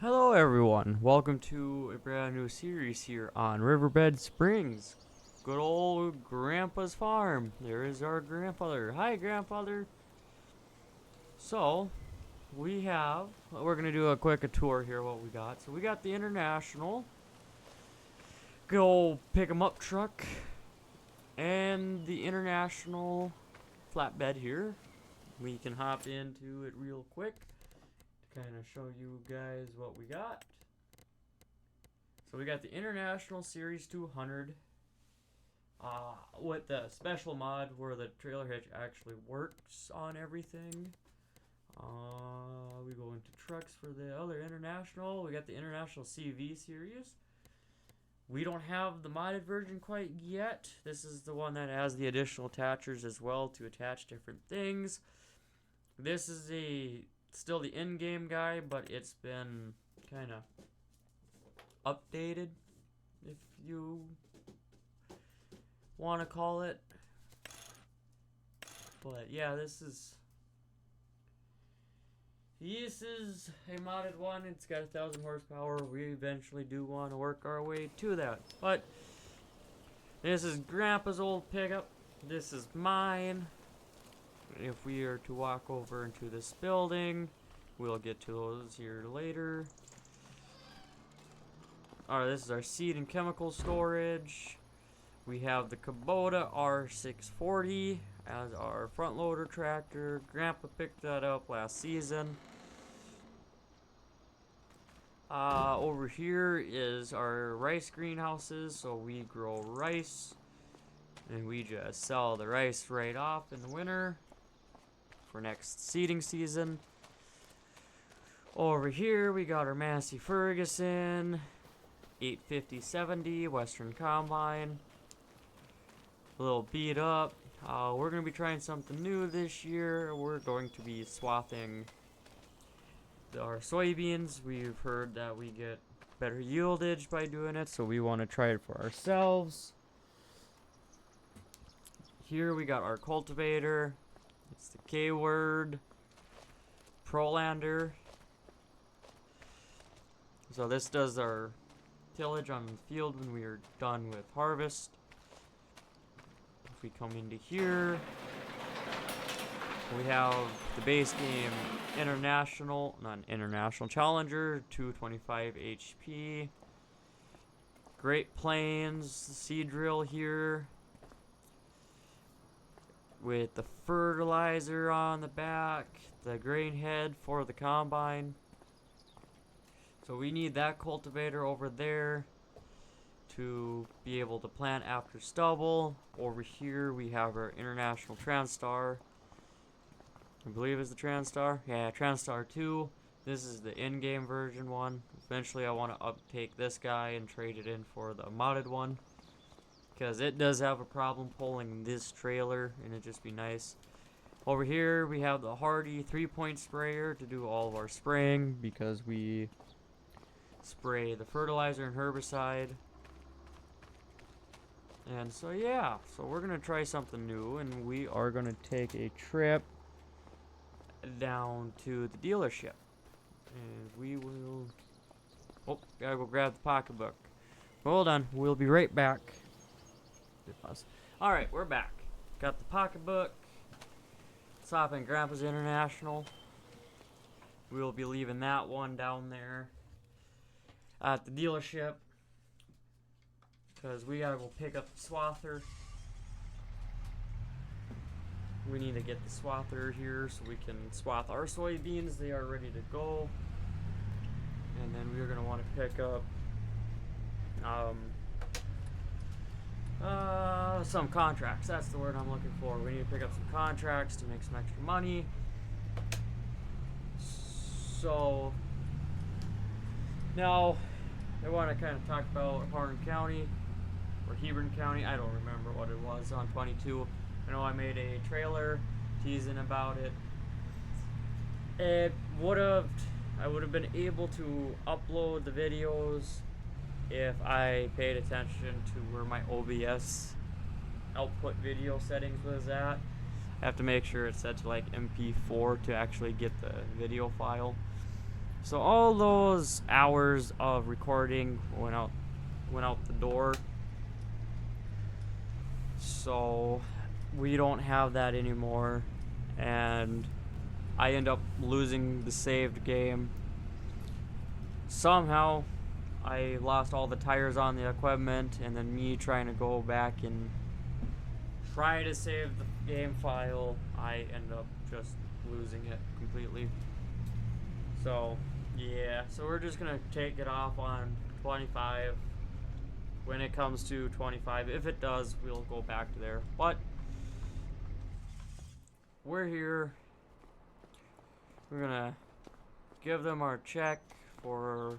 Hello everyone, welcome to a brand new series here on Riverbend Springs. Good old Grandpa's farm. There is our grandfather. Hi grandfather. So, we're going to do a quick tour here what we got. So we got the International, good old pick 'em up truck, and the International flatbed here. We can hop into it real quick to kind of show you guys what we got. So we got the International Series 200 with the special mod where the trailer hitch actually works on everything. We go into trucks for the other International. We got the International CV Series. We don't have the modded version quite yet. This is the one that has the additional attachers as well to attach different things. This is still the in-game guy, but it's been kind of updated, if you want to call it. But yeah, this is a modded one. It's got 1,000 horsepower. We eventually do want to work our way to that. But this is Grandpa's old pickup. This is mine. If we are to walk over into this building, we'll get to those here later. Alright, this is our seed and chemical storage. We have the Kubota R640 as our front loader tractor. Grandpa picked that up last season. Over here is our rice greenhouses, so we grow rice and we just sell the rice right off in the winter for next seeding season. Over here we got our Massey Ferguson 850/70 Western Combine, a little beat up. We're going to be trying something new this year. We're going to be swathing our soybeans. We've heard that we get better yieldage by doing it, so we want to try it for ourselves. Here we got our cultivator. It's the K-Word Prolander. So this does our tillage on the field when we are done with harvest. If we come into here, we have the base game International Challenger 225 HP. Great Plains seed drill here with the fertilizer on the back, the grain head for the combine. So we need that cultivator over there to be able to plant after stubble. Over here we have our International Transtar. I believe it's the Transtar. Yeah, Transtar 2. This is the in-game version one. Eventually I want to uptake this guy and trade it in for the modded one, because it does have a problem pulling this trailer, and it'd just be nice. Over here we have the Hardy 3-point sprayer to do all of our spraying, because we spray the fertilizer and herbicide. And so yeah, so we're gonna try something new, and we are gonna take a trip down to the dealership, and we will gotta go grab the pocketbook. Hold on, we'll be right back. Alright, we're back. Got the pocketbook. Stop in Grandpa's International. We'll be leaving that one down there at the dealership, because we gotta go pick up the swather. We need to get the swather here so we can swath our soybeans. They are ready to go. And then we're gonna want to pick up some contracts. That's the word I'm looking for. We need to pick up some contracts to make some extra money. So now I want to kind of talk about Harlan County or Hebron County. I don't remember what it was on 22. I know I made a trailer teasing about it. I would have been able to upload the videos if I paid attention to where my OBS output video settings was at. I have to make sure it's set to like MP4 to actually get the video file. So all those hours of recording went out the door. So we don't have that anymore, and I end up losing the saved game. Somehow I lost all the tires on the equipment, and then me trying to go back and try to save the game file, I end up just losing it completely. So yeah, so we're just gonna take it off on 25. When it comes to 25, if it does, we'll go back to there. But we're here. We're gonna give them our check for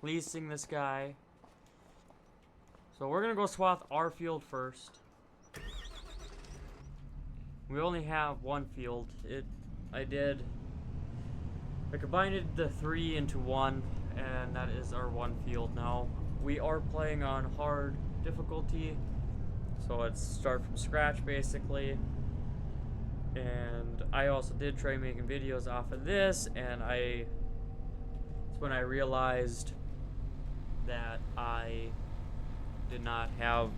leasing this guy. So we're gonna go swath our field first. We only have one field. I combined the 3 into 1, and that is our one field now. We are playing on hard difficulty, so it's start from scratch basically. And I also did try making videos off of this, and it's when I realized that I did not have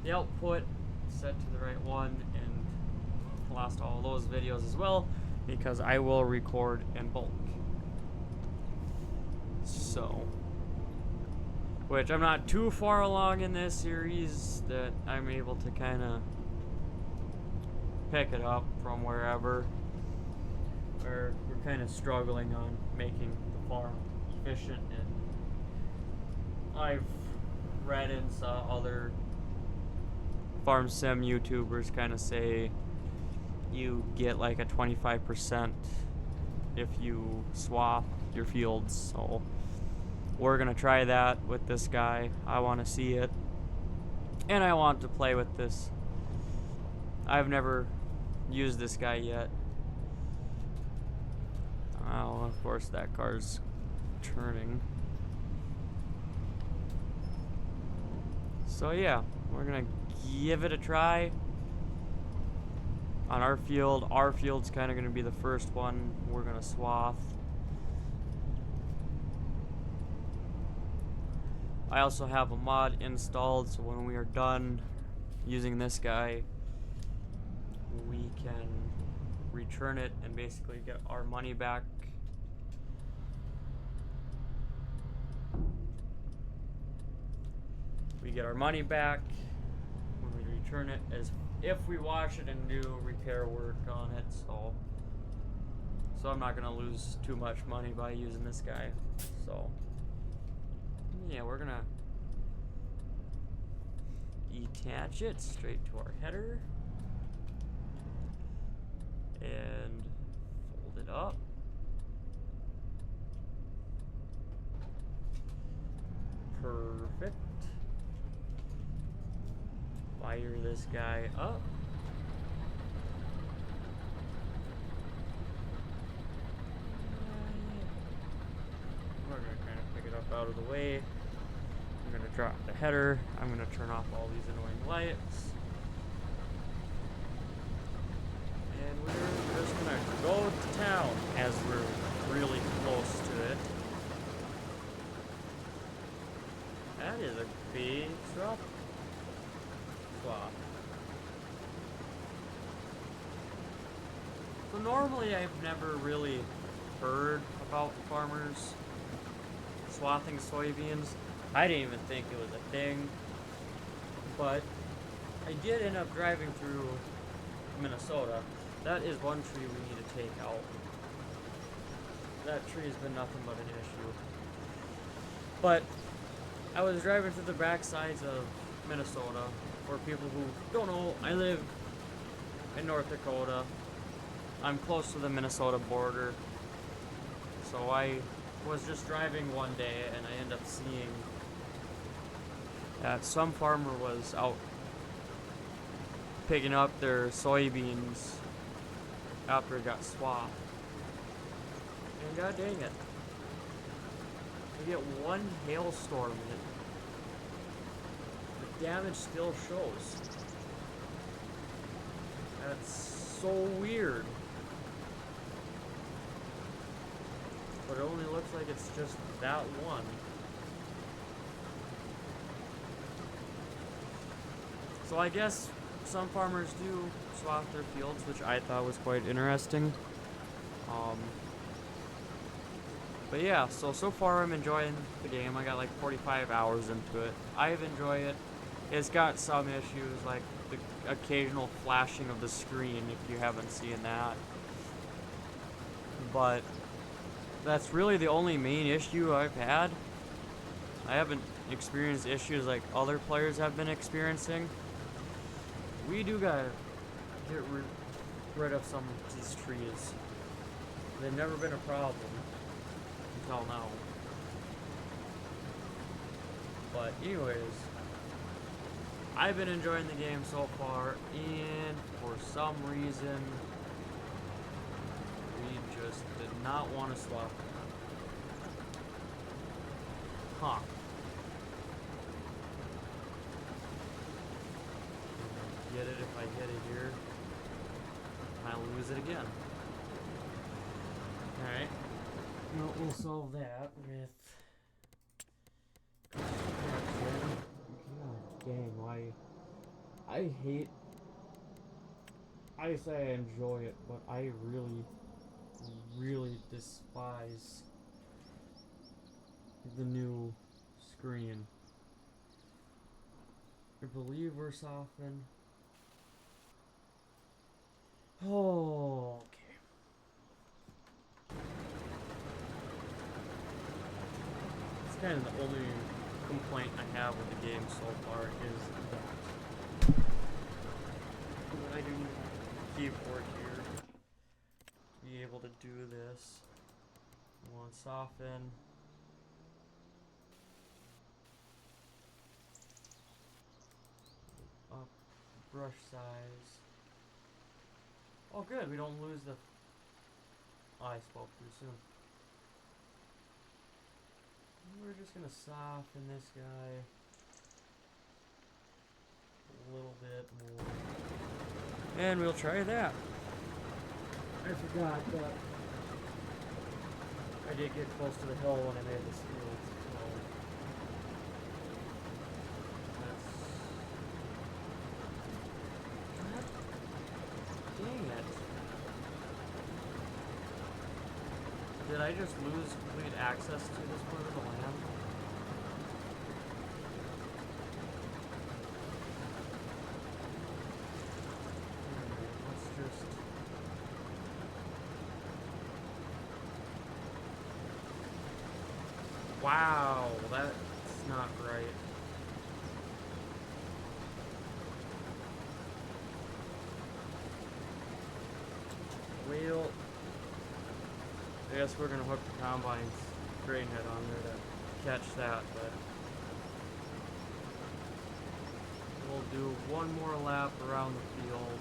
the output set to the right one, and lost all those videos as well, because I will record in bulk. So, which I'm not too far along in this series that I'm able to kind of pick it up from wherever. We're kind of struggling on making the farm efficient, and I've read and saw other farm sim YouTubers kind of say you get like a 25% if you swap your fields. So we're gonna try that with this guy. I want to see it, and I want to play with this. I've never used this guy yet. Oh, of course that car's turning. So yeah, we're gonna give it a try on our field. Our field's kind of gonna be the first one we're gonna swath. I also have a mod installed, so when we are done using this guy, we can return it and basically get our money back. We get our money back when we return it, as if we wash it and do repair work on it. So I'm not gonna lose too much money by using this guy. So yeah, we're gonna attach it straight to our header and fold it up. Perfect. Fire this guy up. We're gonna kind of pick it up out of the way. I'm gonna drop the header. I'm gonna turn off all these annoying lights. And we're just gonna go to town as we're really close to it. That is a big drop. Wow. So normally I've never really heard about farmers swathing soybeans. I didn't even think it was a thing, but I did end up driving through Minnesota. That is one tree we need to take out. That tree has been nothing but an issue. But I was driving through the backsides of Minnesota. For people who don't know, I live in North Dakota. I'm close to the Minnesota border. So I was just driving one day, and I ended up seeing that some farmer was out picking up their soybeans after it got swathed. And god dang it, we get one hailstorm and the damage still shows. That's so weird. but it only looks like it's just that one. So I guess some farmers do swath their fields, which I thought was quite interesting. But yeah, so far I'm enjoying the game. I got like 45 hours into it. I've enjoyed it. It's got some issues, like the occasional flashing of the screen, if you haven't seen that. But that's really the only main issue I've had. I haven't experienced issues like other players have been experiencing. We do gotta get rid of some of these trees. They've never been a problem until now. But anyways, I've been enjoying the game so far, and for some reason, we just did not want to swap. Huh. Get it if I hit it here. I'll lose it again. Alright. Well, we'll solve that with... God dang, why... I hate... I say I enjoy it, but I really, really despise the new screen. I believe we're softened. Oh, okay. It's kind of the only complaint I have with the game so far is that. I do need a keyboard here to be able to do this. I want to soften. Up brush size. Oh good, we don't lose the... Oh, I spoke too soon. We're just gonna soften this guy a little bit more. And we'll try that. I forgot that I did get close to the hill when I made this field, so... Dang it. Did I just lose complete access to this part of the land? Let's just... Wow, that's not right. Well, I guess we're gonna hook the combine's grain head on there to catch that, but we'll do one more lap around the field.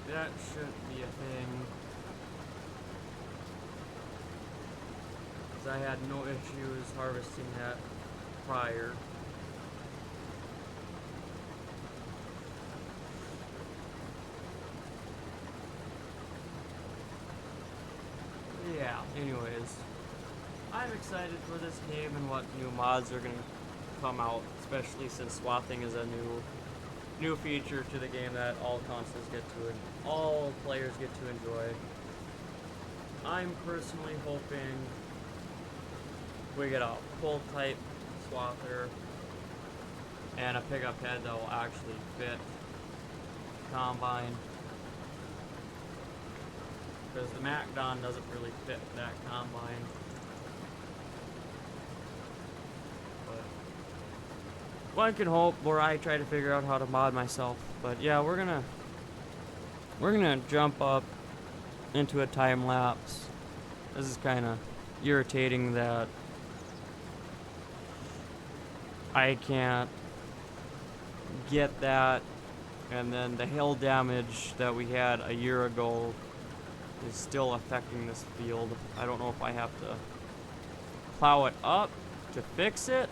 That shouldn't be a thing, because I had no issues harvesting that prior. Yeah, anyways, I'm excited for this game and what new mods are going to come out, especially since swathing is a new feature to the game that all consoles get to, all players get to enjoy. I'm personally hoping we get a full type swather and a pickup head that will actually fit the combine. Because the MacDon doesn't really fit that combine. But one can hope, or I try to figure out how to mod myself. But yeah, we're gonna jump up into a time lapse. This is kind of irritating that I can't get that, and then the hail damage that we had a year ago is still affecting this field. I don't know if I have to plow it up to fix it,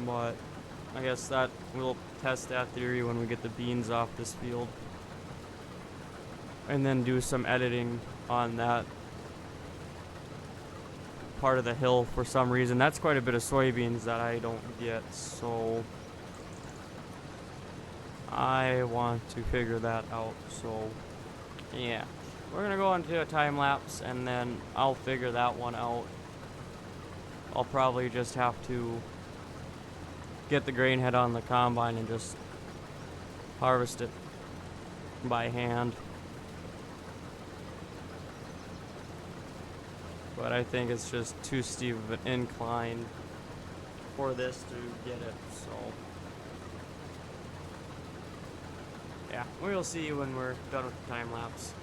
but I guess that we'll test that theory when we get the beans off this field. and then do some editing on that part of the hill for some reason. That's quite a bit of soybeans that I don't get, so I want to figure that out. So yeah, we're gonna go into a time lapse and then I'll figure that one out. I'll probably just have to get the grain head on the combine and just harvest it by hand. But I think it's just too steep of an incline for this to get it, so yeah, we'll see when we're done with the time lapse.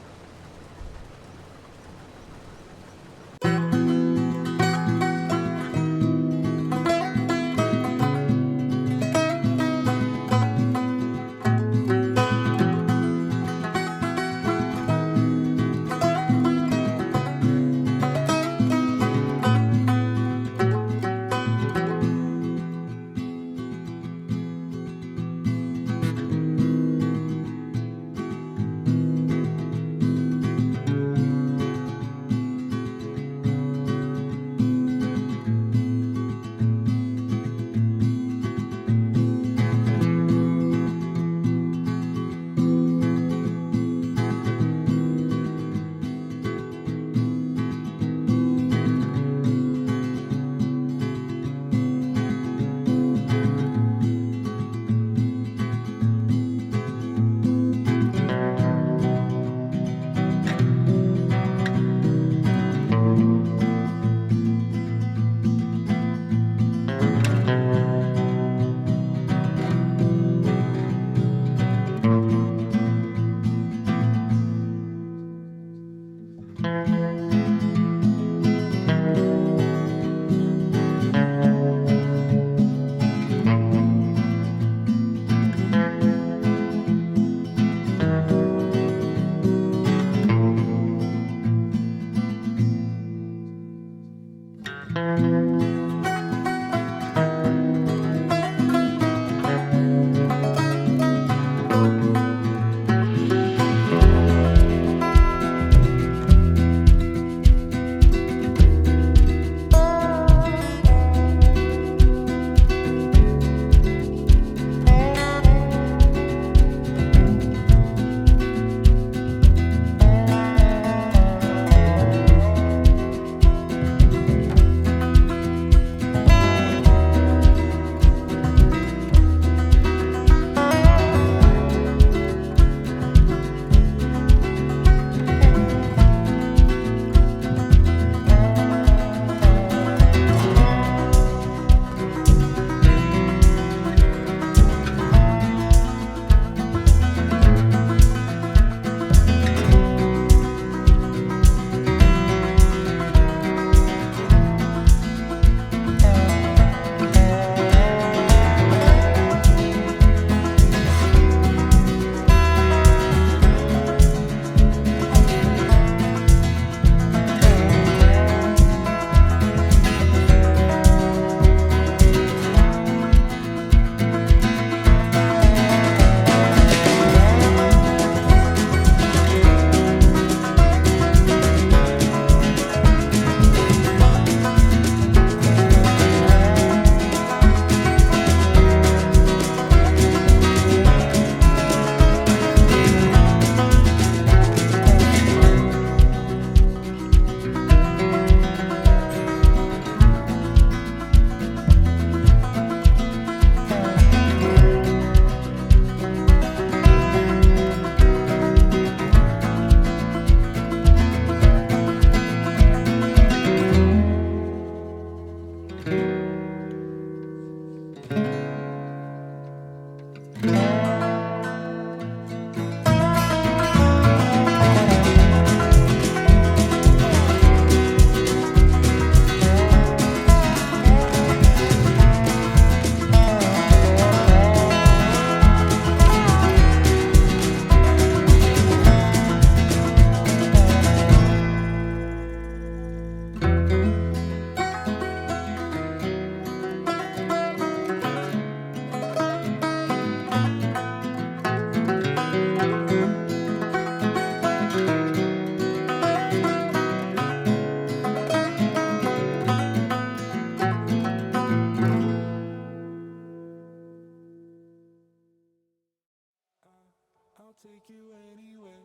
take you anywhere.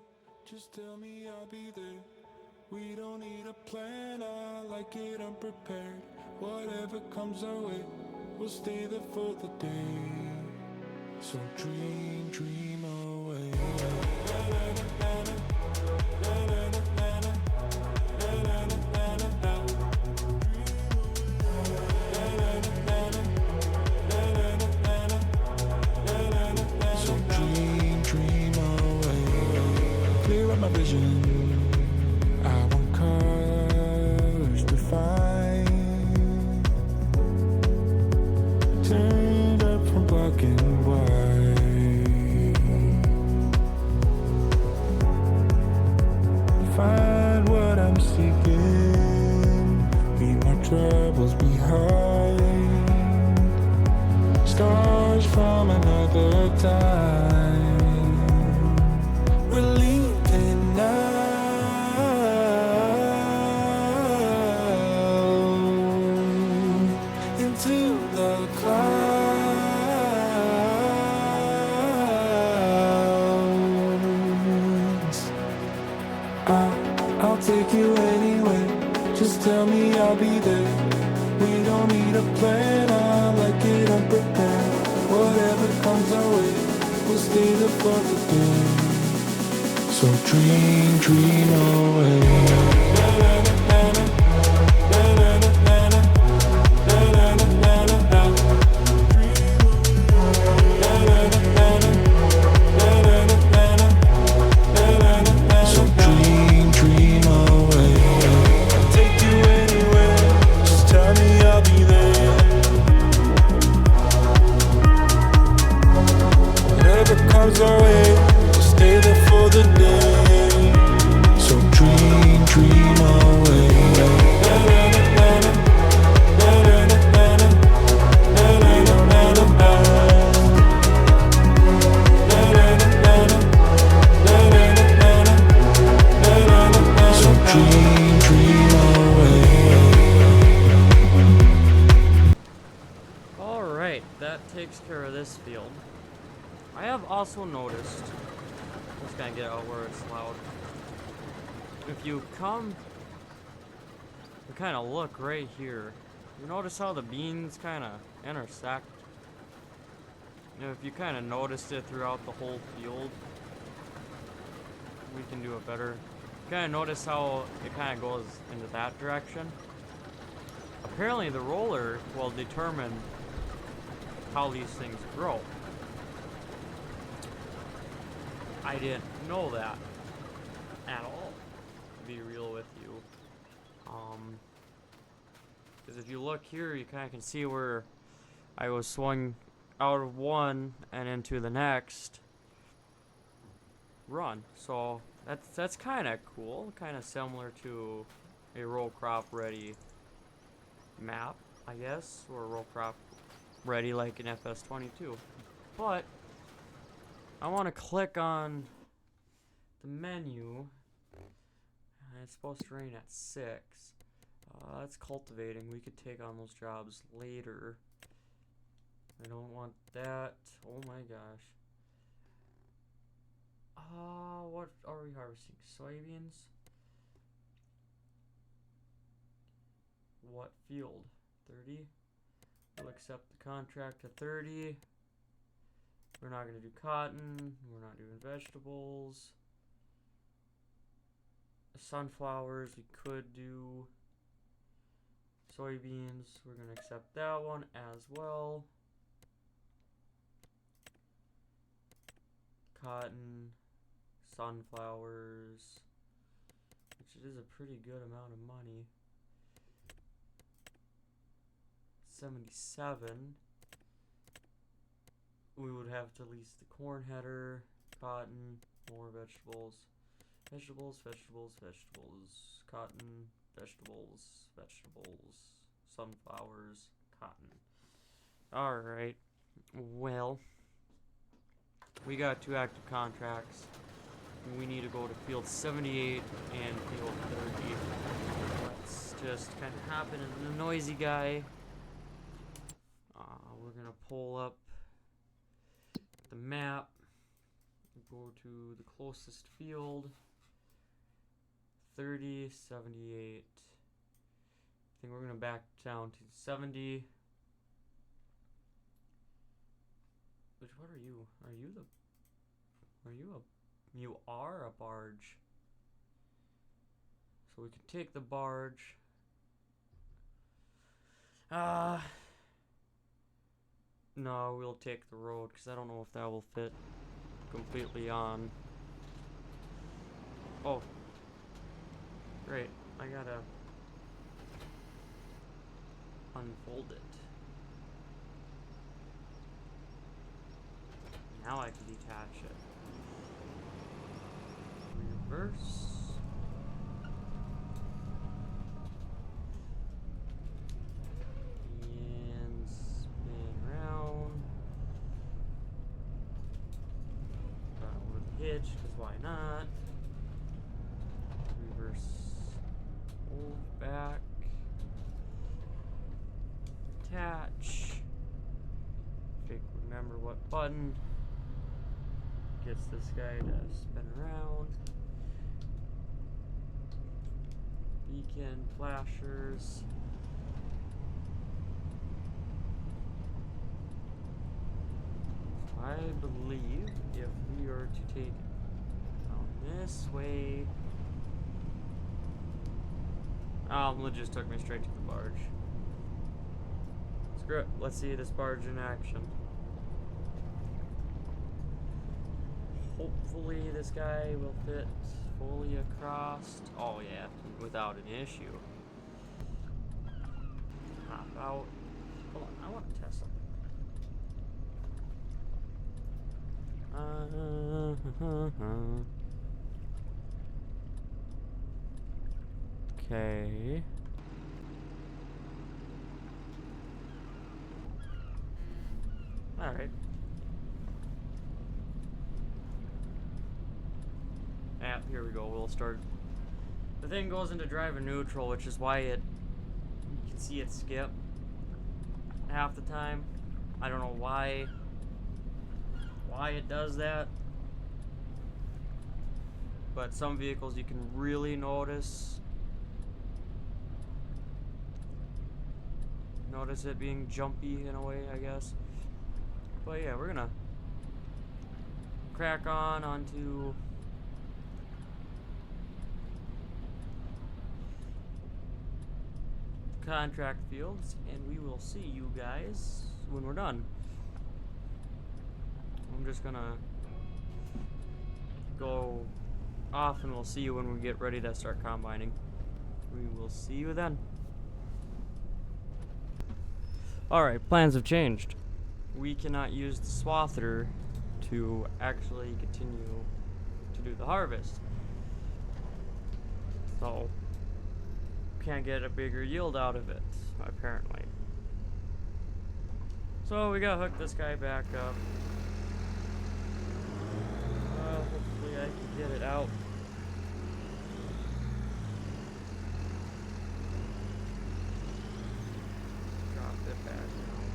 Just tell me I'll be there. We don't need a plan, I like it unprepared. Whatever comes our way, we'll stay there for the day. So dream, dream away. So dream, dream away. Clear up my vision. I want colors to find. Turned up from black and white. Find what I'm seeking. Leave my troubles behind. Scars from another time. We're leaving now. Into the clouds. I'll take you anywhere. Just tell me I'll be there. We don't need a plan, I like it unprepared. Whatever comes our way, we'll stay there for the day. So dream, dream away. So dream, dream away. I'll take you anywhere. Just tell me I'll be there. Whatever comes our way, we'll stay there for the day. So dream, dream away. So dream, dream away. Alright, that takes care of this field. I have also noticed, just gotta get out where it's loud. If you come, you kind of look right here. You notice how the beans kind of intersect? You know, if you kind of noticed it throughout the whole field, we can do it better. Kind of notice how it kind of goes into that direction. Apparently the roller will determine how these things grow. I didn't know that at all, to be real with you. Because if you look here, you kind of can see where I was swung out of one and into the next run. So that's kind of cool, kind of similar to a row crop ready map, I guess, or row crop ready like in FS22. But I want to click on the menu, and it's supposed to rain at 6. That's cultivating. We could take on those jobs later. I don't want that. Oh my gosh. What are we harvesting? Soybeans? What field? 30? We'll accept the contract at 30. We're not going to do cotton. We're not doing vegetables. Sunflowers, we could do. Soybeans, we're going to accept that one as well. Cotton, sunflowers, which is a pretty good amount of money. 77. We would have to lease the corn header, cotton, more vegetables. Vegetables, vegetables, vegetables, cotton, vegetables, vegetables, sunflowers, cotton. Alright, well, we got 2 active contracts. We need to go to field 78 and field 30. Let's just kind of hop into the noisy guy. We're gonna pull up the map. Go to the closest field. 30, 78. I think we're gonna back down to 70. Which, what are you? Are you you are a barge. So we can take the barge. No, we'll take the road, because I don't know if that will fit completely on. Oh. Great. I gotta unfold it. Now I can detach it. Reverse. And spin around. With a hitch, because why not? Reverse. Hold back. Attach. Remember what button gets this guy to spin around. Beacon, flashers. I believe if we are to take it down this way. It just took me straight to the barge. Screw it. Let's see this barge in action. Hopefully this guy will fit fully across. Oh yeah, without an issue. Hop out. Hold on, I want to test something. Okay. Alright. Here we go. We'll start. The thing goes into drive and neutral, which is why you can see it skip half the time. I don't know why it does that. But some vehicles you can really notice it being jumpy in a way, I guess. But yeah, we're gonna crack onto contract fields, and we will see you guys when we're done. I'm just gonna go off and we'll see you when we get ready to start combining. We will see you then. Alright, plans have changed. We cannot use the swather to actually continue to do the harvest. So, can't get a bigger yield out of it, apparently. So we gotta hook this guy back up. Hopefully I can get it out. Drop it back down.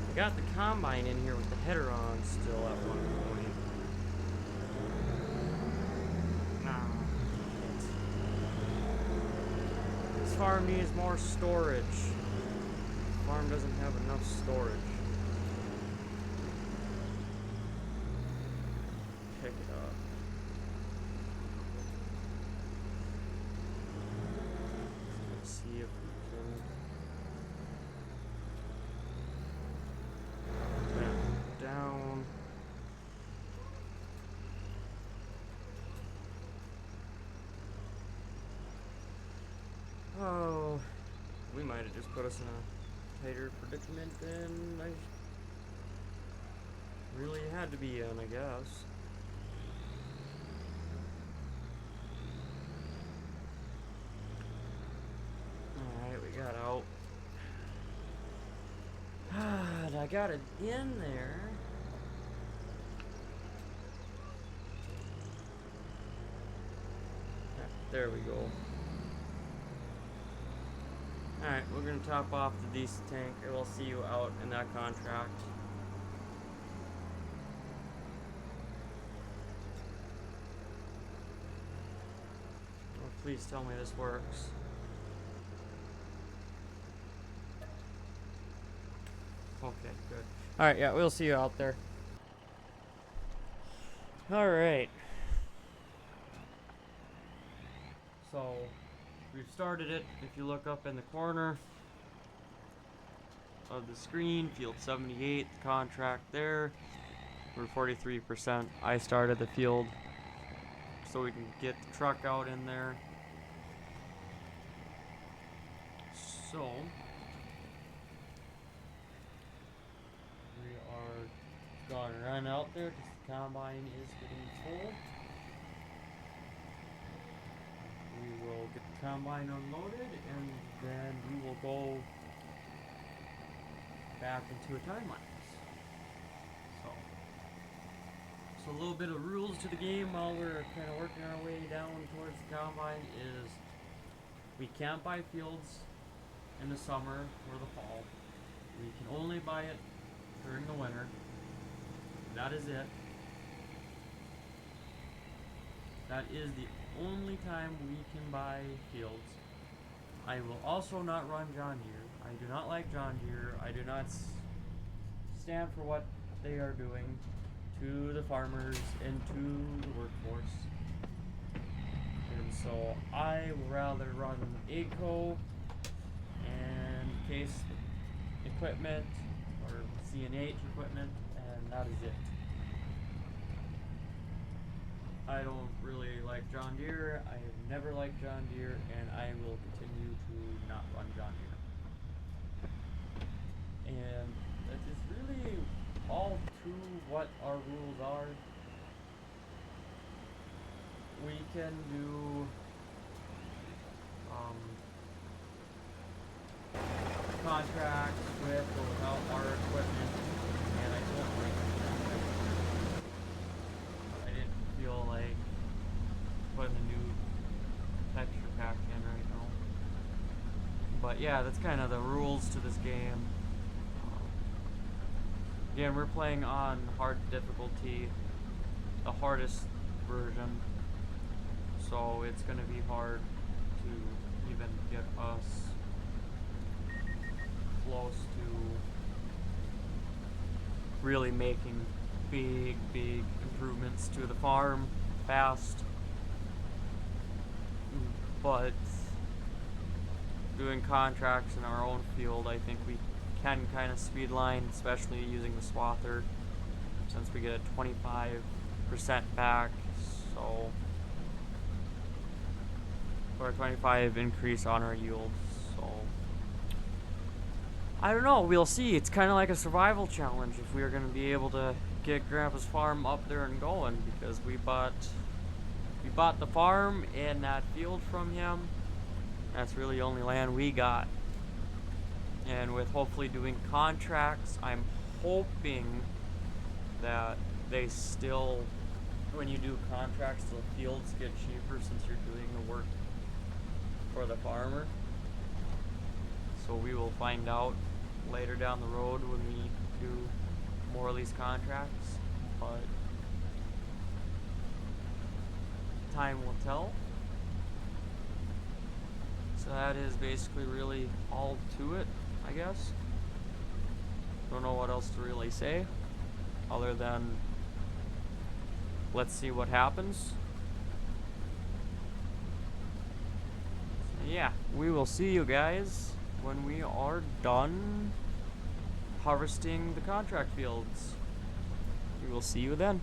I got the combine in here with the header on still at one point. This farm needs more storage. The farm doesn't have enough storage. Pick it up. Let's see if we can back down. Oh, we might have just put us in a tighter predicament than I really had to be in, I guess. Alright, we got out. I got it in there. There we go. Alright, we're going to top off the diesel tank, and we'll see you out in that contract. Please tell me this works. Okay, good. Alright, yeah, we'll see you out there. Alright. So, we've started it. If you look up in the corner of the screen, field 78, the contract there. We're 43%. I started the field so we can get the truck out in there. So, we are going to run out there because the combine is getting full. We will get the combine unloaded and then we will go back into a time lapse. So a little bit of rules to the game while we're kind of working our way down towards the combine is we can't buy fields in the summer or the fall. We can only buy it during the winter. That is it. That is the only time we can buy fields. I will also not run John Deere. I do not like John Deere. I do not stand for what they are doing to the farmers and to the workforce. And so I would rather run ACO and case equipment or CNH equipment, and that is it. I don't really like John Deere. I have never liked John Deere, and I will continue to not run John Deere. And that is really all to what our rules are. We can do contracts with or without our equipment, and I don't like that. I didn't feel like putting a new texture pack in right now. But yeah, that's kind of the rules to this game. Again, we're playing on hard difficulty, the hardest version, so it's going to be hard to even get us close to really making big improvements to the farm fast. But doing contracts in our own field, I think we can kind of speed line, especially using the swather, since we get a 25% back, so or a 25 increase on our yield. So I don't know, we'll see. It's kind of like a survival challenge if we are going to be able to get Grandpa's farm up there and going, because we bought the farm and that field from him. That's really the only land we got. And with hopefully doing contracts, I'm hoping that they still, when you do contracts, the fields get cheaper since you're doing the work for the farmer. So we will find out later down the road when we do more of these contracts. But time will tell. So that is basically really all to it, I guess. Don't know what else to really say other than let's see what happens. So yeah, we will see you guys when we are done harvesting the contract fields. We will see you then.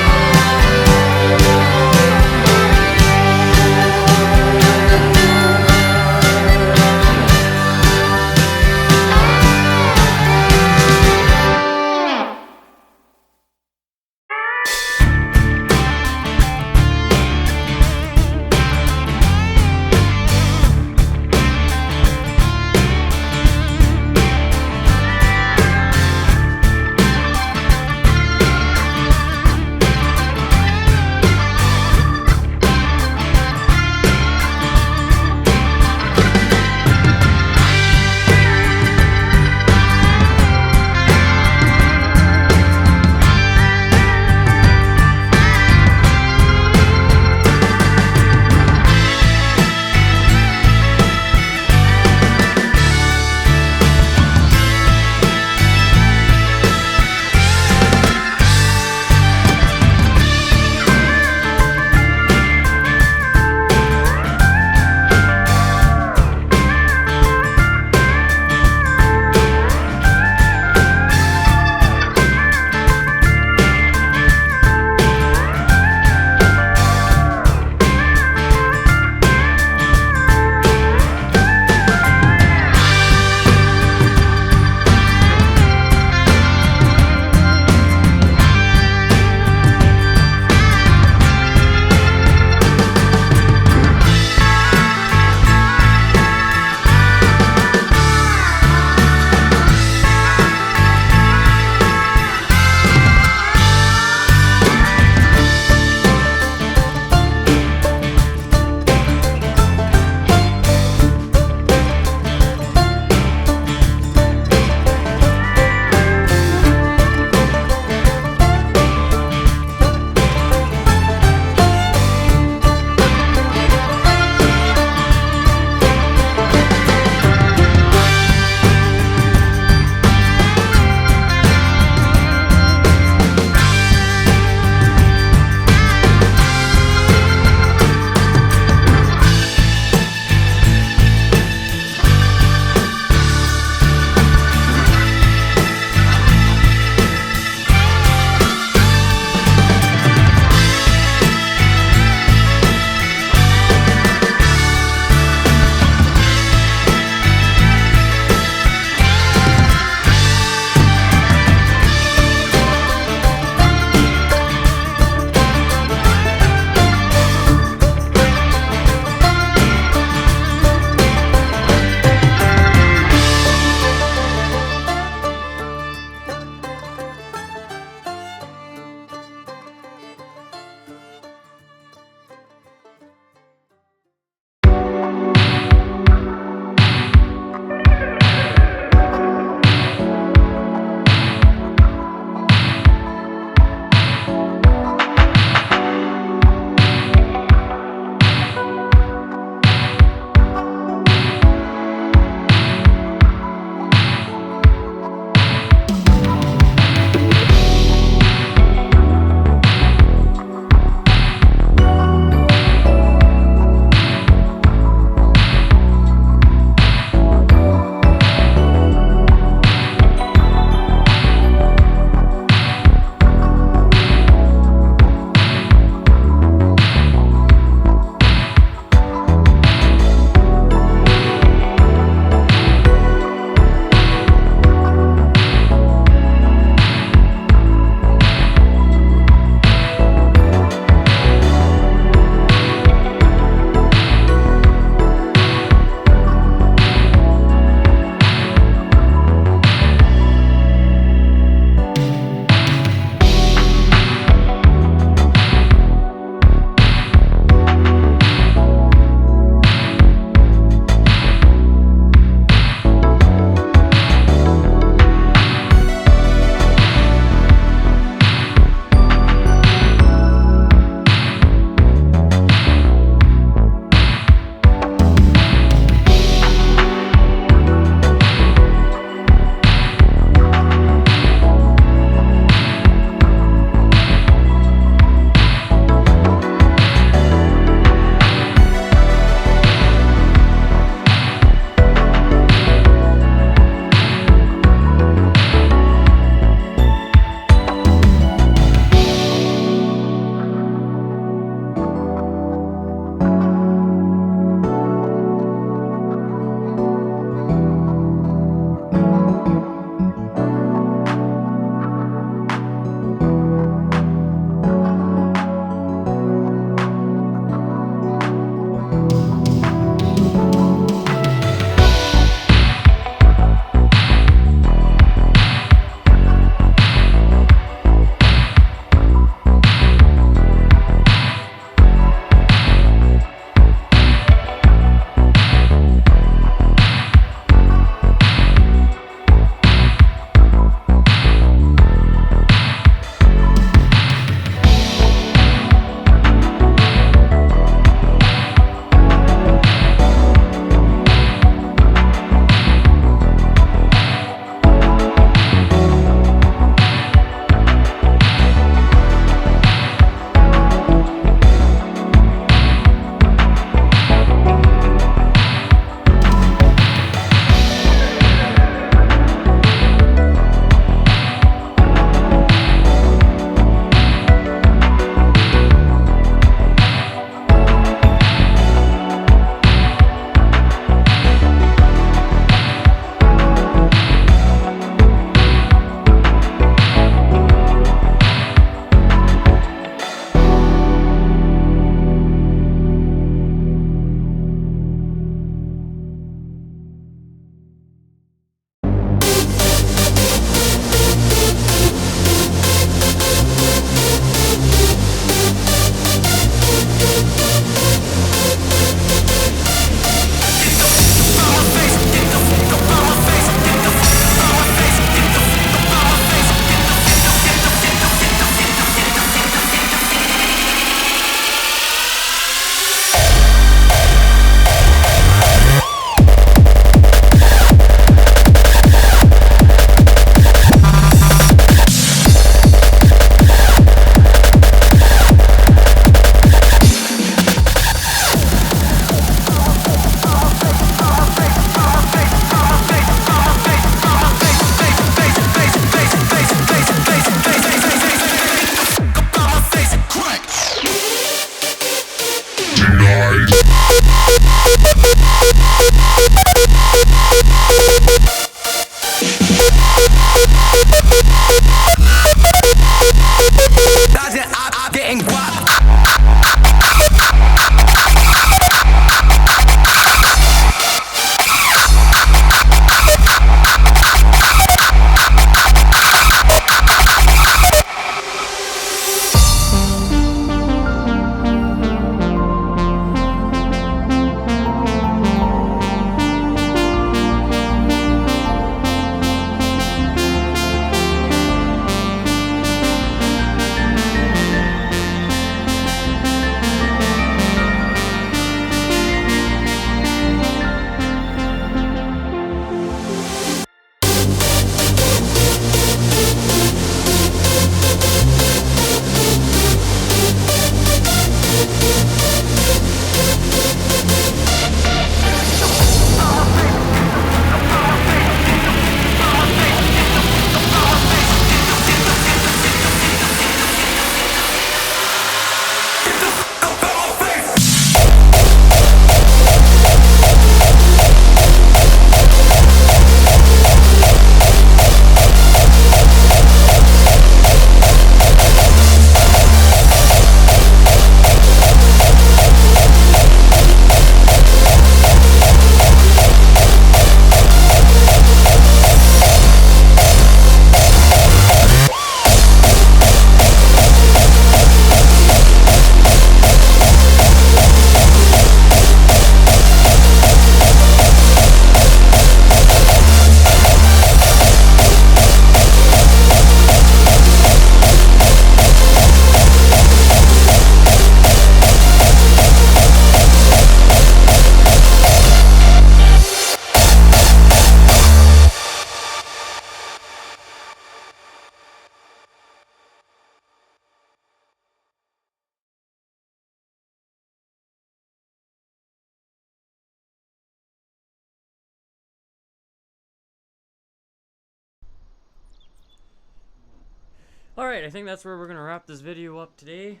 Alright, I think that's where we're going to wrap this video up today.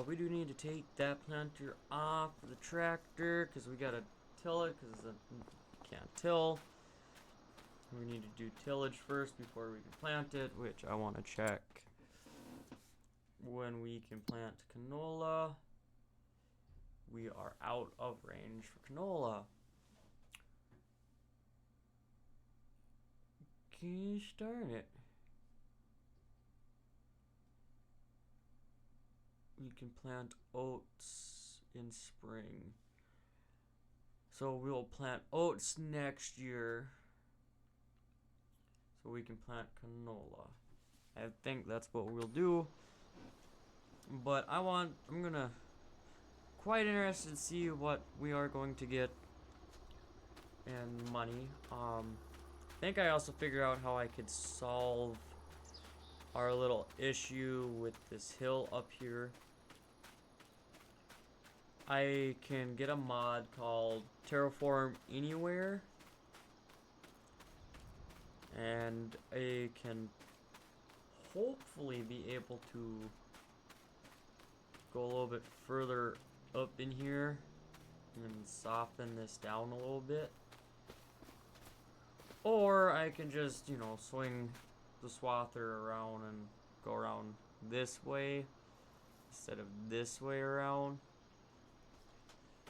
We do need to take that planter off the tractor because we got to till it because it can't till. We need to do tillage first before we can plant it, which I want to check when we can plant canola. We are out of range for canola. Gosh darn it. You can plant oats in spring. So we'll plant oats next year. So we can plant canola. I think that's what we'll do. But I'm gonna quite interested to see what we are going to get in money. I think I also figured out how I could solve our little issue with this hill up here. I can get a mod called Terraform Anywhere, and I can hopefully be able to go a little bit further up in here and soften this down a little bit. Or I can just, you know, swing the swather around and go around this way instead of this way around.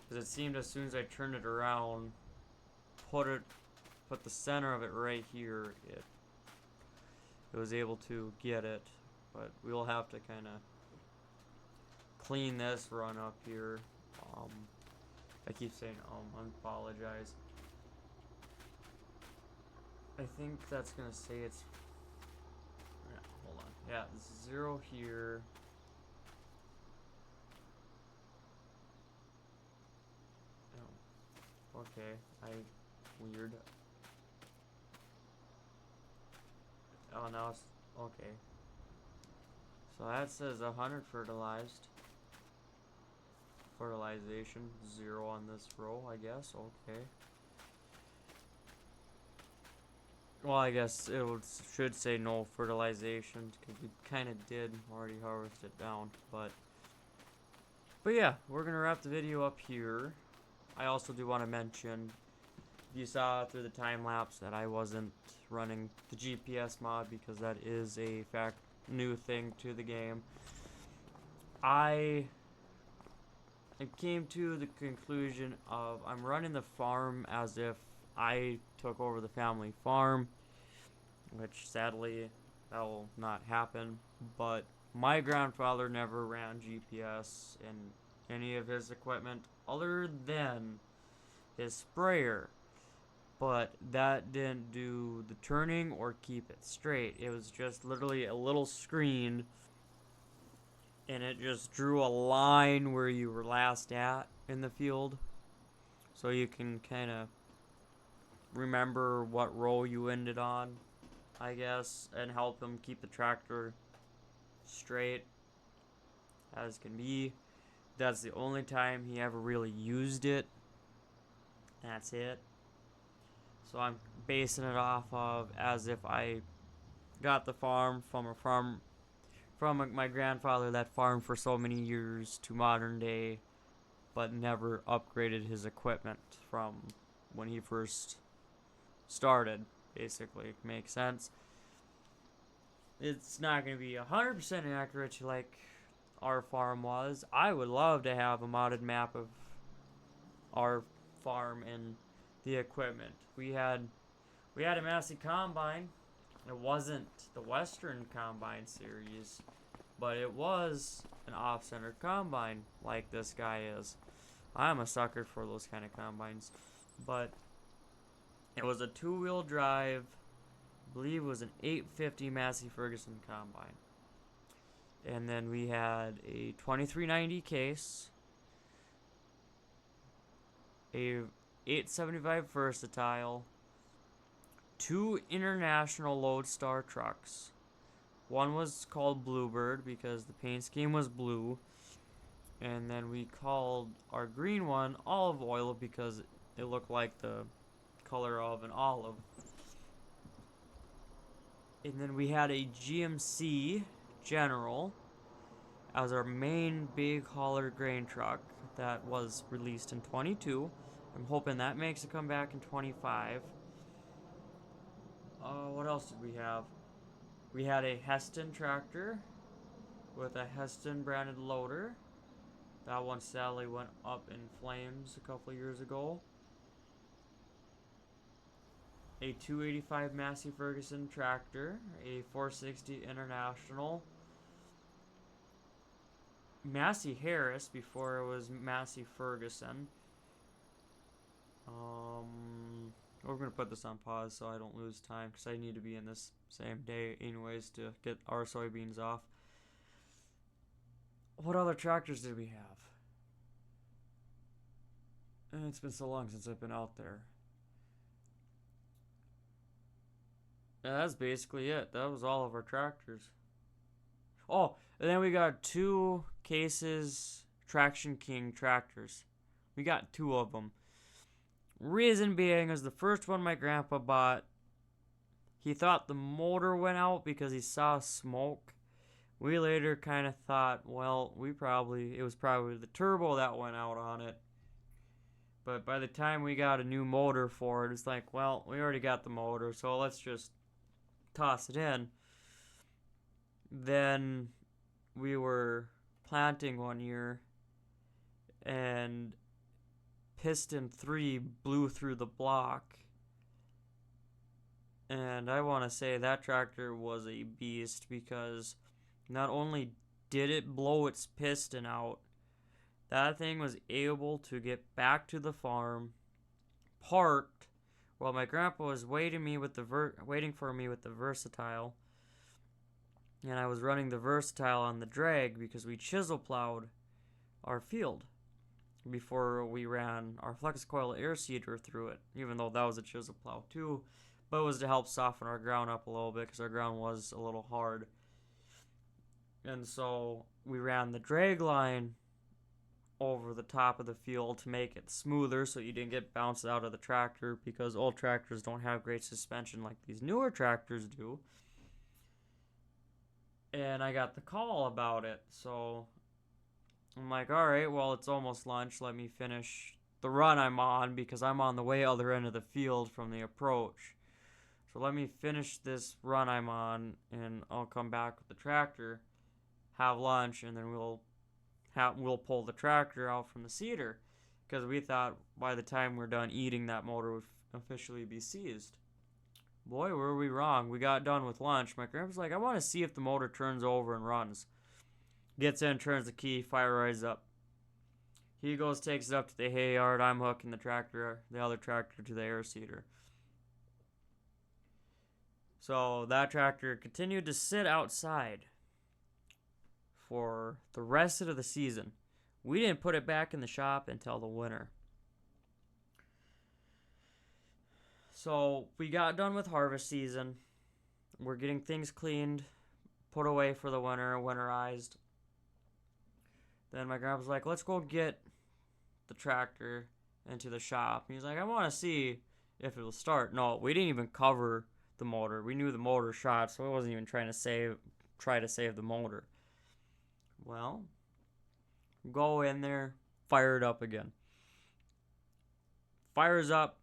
Because it seemed as soon as I turned it around, put the center of it right here, it was able to get it. But we'll have to kind of clean this run up here. I keep saying I apologize. I think that's gonna say it's, yeah, hold on. Yeah, 0 here. Oh, okay. Weird. Oh, now it's okay. So that says 100 fertilized. Fertilization 0 on this row, I guess. Okay. Well, I guess it should say no fertilization because we kind of did already harvest it down, but yeah, we're gonna wrap the video up here. I also do want to mention, you saw through the time lapse that I wasn't running the GPS mod because that is a new thing to the game. I came to the conclusion of I'm running the farm as if I took over the family farm, which sadly that will not happen, but my grandfather never ran GPS in any of his equipment other than his sprayer, but that didn't do the turning or keep it straight. It was just literally a little screen and it just drew a line where you were last at in the field, so you can kind of remember what row you ended on, I guess, and help him keep the tractor straight as can be. That's the only time he ever really used it. That's it. So I'm basing it off of as if I got the farm from my grandfather that farmed for so many years to modern day, but never upgraded his equipment from when he first started. Basically, makes sense. It's not going to be 100% accurate like our farm was. I would love to have a modded map of our farm and the equipment. We had a Massey combine. It wasn't the Western Combine series, but it was an off-center combine like this guy is. I'm a sucker for those kind of combines, but it was a 2-wheel drive. I believe it was an 850 Massey Ferguson combine. And then we had a 2390 case, a 875 Versatile, 2 International Lodestar trucks. One was called Bluebird because the paint scheme was blue, and then we called our green one Olive Oil because it looked like the color of an olive. And then we had a GMC General as our main big hauler grain truck that was released in 22. I'm hoping that makes a comeback in 25. What else did we have? We had a Heston tractor with a Heston branded loader. That one sadly went up in flames a couple of years ago. A 285 Massey Ferguson tractor, a 460 International, Massey Harris before it was Massey Ferguson. We're gonna put this on pause so I don't lose time because I need to be in this same day anyways to get our soybeans off. What other tractors did we have? It's been so long since I've been out there. Yeah, that's basically it. That was all of our tractors. Oh, and then we got 2 cases Traction King tractors. We got 2 of them. Reason being is the first one my grandpa bought, he thought the motor went out because he saw smoke. We later kind of thought, well, it was probably the turbo that went out on it. But by the time we got a new motor for it, it's like, well, we already got the motor, so let's just toss it in. Then we were planting one year, and piston 3 blew through the block. And I want to say that tractor was a beast because not only did it blow its piston out, that thing was able to get back to the farm, parked, while my grandpa was waiting for me with the Versatile. And I was running the Versatile on the drag because we chisel plowed our field before we ran our flex coil air seeder through it, even though that was a chisel plow too, but it was to help soften our ground up a little bit because our ground was a little hard. And so we ran the drag line over the top of the field to make it smoother so you didn't get bounced out of the tractor, because old tractors don't have great suspension like these newer tractors do. And I got the call about it, so I'm like, alright, well, it's almost lunch, let me finish the run I'm on, because I'm on the way other end of the field from the approach. So let me finish this run I'm on, and I'll come back with the tractor, have lunch, and then we'll pull the tractor out from the seeder, because we thought by the time we're done eating, that motor would officially be seized. Boy, were we wrong. We got done with lunch. My grandpa's like, I want to see if the motor turns over and runs. Gets in, turns the key, fire rises up. He goes, takes it up to the hay yard. I'm hooking the other tractor to the air seeder. So that tractor continued to sit outside for the rest of the season. We didn't put it back in the shop until the winter. So we got done with harvest season. We're getting things cleaned, put away for the winter, winterized. Then my grandpa's like, let's go get the tractor into the shop. And he's like, I want to see if it'll start. No, we didn't even cover the motor. We knew the motor shot, so I wasn't even try to save the motor. Well, go in there, fire it up again. Fires up,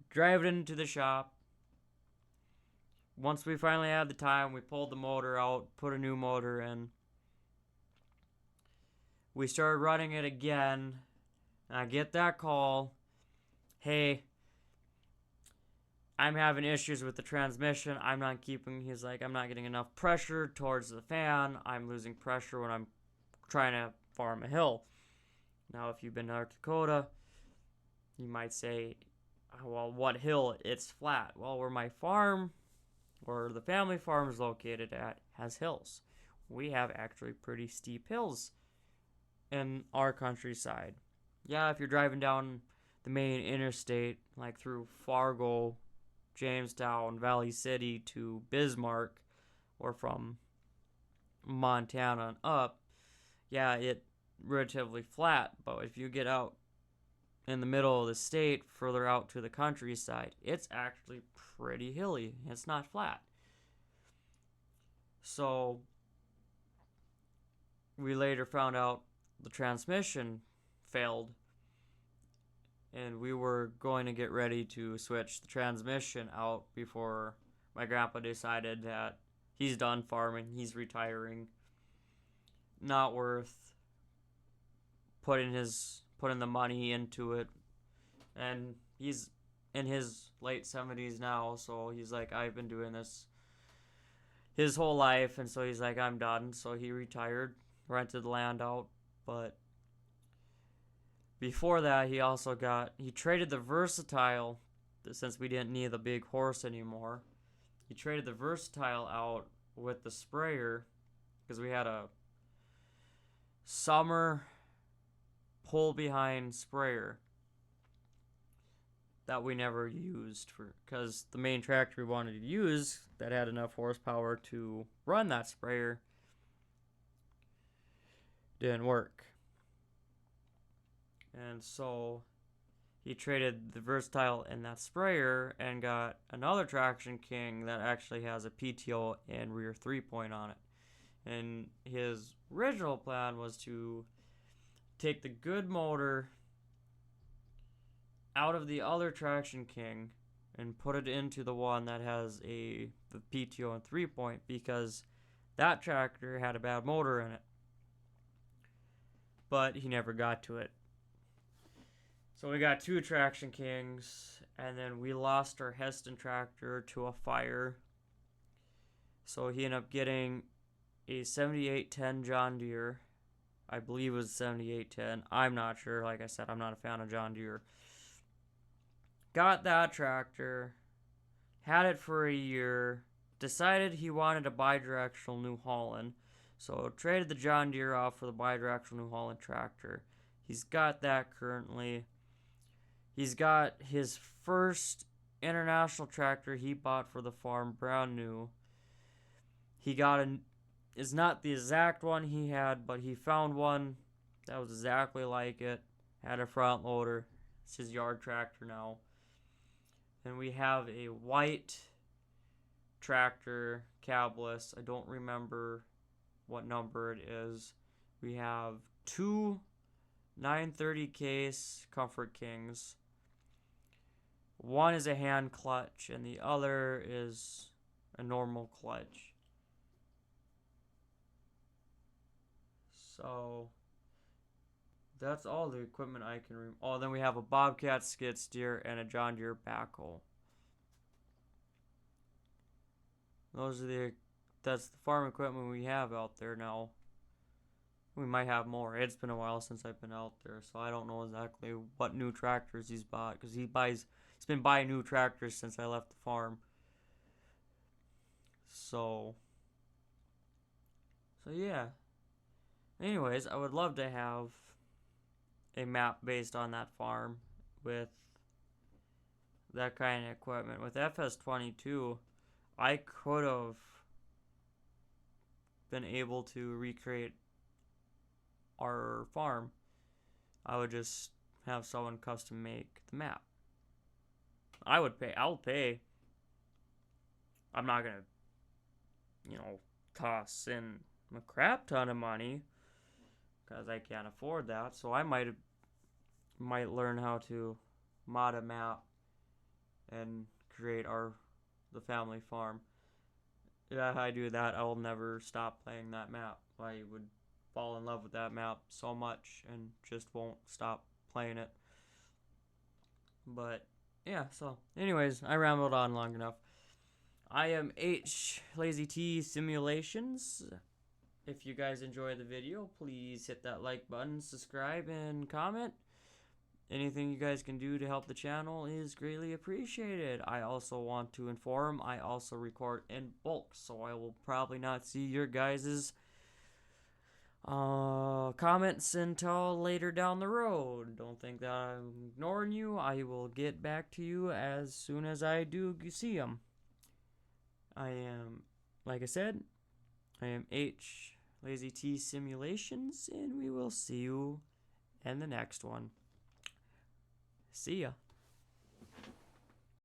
drive it into the shop. Once we finally had the time, we pulled the motor out, put a new motor in. We started running it again. And I get that call. Hey, I'm having issues with the transmission. He's like, I'm not getting enough pressure towards the fan. I'm losing pressure when I'm trying to farm a hill. Now, if you've been to North Dakota, you might say, well, what hill? It's flat. Well, where my farm, or the family farm is located at, has hills. We have actually pretty steep hills in our countryside. Yeah, if you're driving down the main interstate, like through Fargo, Jamestown, Valley City to Bismarck, or from Montana and up, yeah, it's relatively flat. But if you get out in the middle of the state, further out to the countryside, it's actually pretty hilly. It's not flat. So we later found out the transmission failed, and we were going to get ready to switch the transmission out before my grandpa decided that he's done farming, he's retiring. Not worth putting the money into it. And he's in his late 70s now, so he's like, I've been doing this his whole life, and so he's like, I'm done. So he retired, rented the land out. But before that, he traded the Versatile, since we didn't need the big horse anymore. He traded the Versatile out with the sprayer, because we had a summer pull behind sprayer that we never used, because the main tractor we wanted to use that had enough horsepower to run that sprayer didn't work. And so he traded the Versatile and that sprayer and got another Traction King that actually has a PTO and rear 3-point on it. And his original plan was to take the good motor out of the other Traction King and put it into the one that has the PTO and 3-point, because that tractor had a bad motor in it. But he never got to it. So we got 2 Traction Kings, and then we lost our Heston tractor to a fire. So he ended up getting a 7810 John Deere. I believe it was 7810. I'm not sure. Like I said, I'm not a fan of John Deere. Got that tractor, had it for a year, decided he wanted a bi-directional New Holland, so traded the John Deere off for the bi-directional New Holland tractor. He's got that currently. He's got his first international tractor he bought for the farm, brand new. He got it's not the exact one he had, but he found one that was exactly like it. Had a front loader. It's his yard tractor now. And we have a white tractor, cabless. I don't remember what number it is. We have 2 930 case Comfort Kings. One is a hand clutch, and the other is a normal clutch. So that's all the equipment I can remember. Oh, then we have a Bobcat skid steer and a John Deere backhoe. That's the farm equipment we have out there now. We might have more. It's been a while since I've been out there, so I don't know exactly what new tractors he's bought, because he's been buying new tractors since I left the farm. So yeah. Anyways, I would love to have a map based on that farm with that kind of equipment. With FS22, I could have been able to recreate our farm. I would just have someone custom make the map. I'll pay. I'm not gonna, toss in a crap ton of money, because I can't afford that. So I might learn how to mod a map and create the family farm. If I do that, I will never stop playing that map. I would fall in love with that map so much and just won't stop playing it. But yeah, so anyways, I rambled on long enough. I am H Lazy T Simulations. If you guys enjoyed the video, please hit that like button, subscribe, and comment. Anything you guys can do to help the channel is greatly appreciated. I also want to inform, I also record in bulk, so I will probably not see your guys' comments until later down the road. Don't think that I'm ignoring you. I will get back to you as soon as I do see them. Like I said, I am H Lazy T Simulations, and we will see you in the next one. See ya.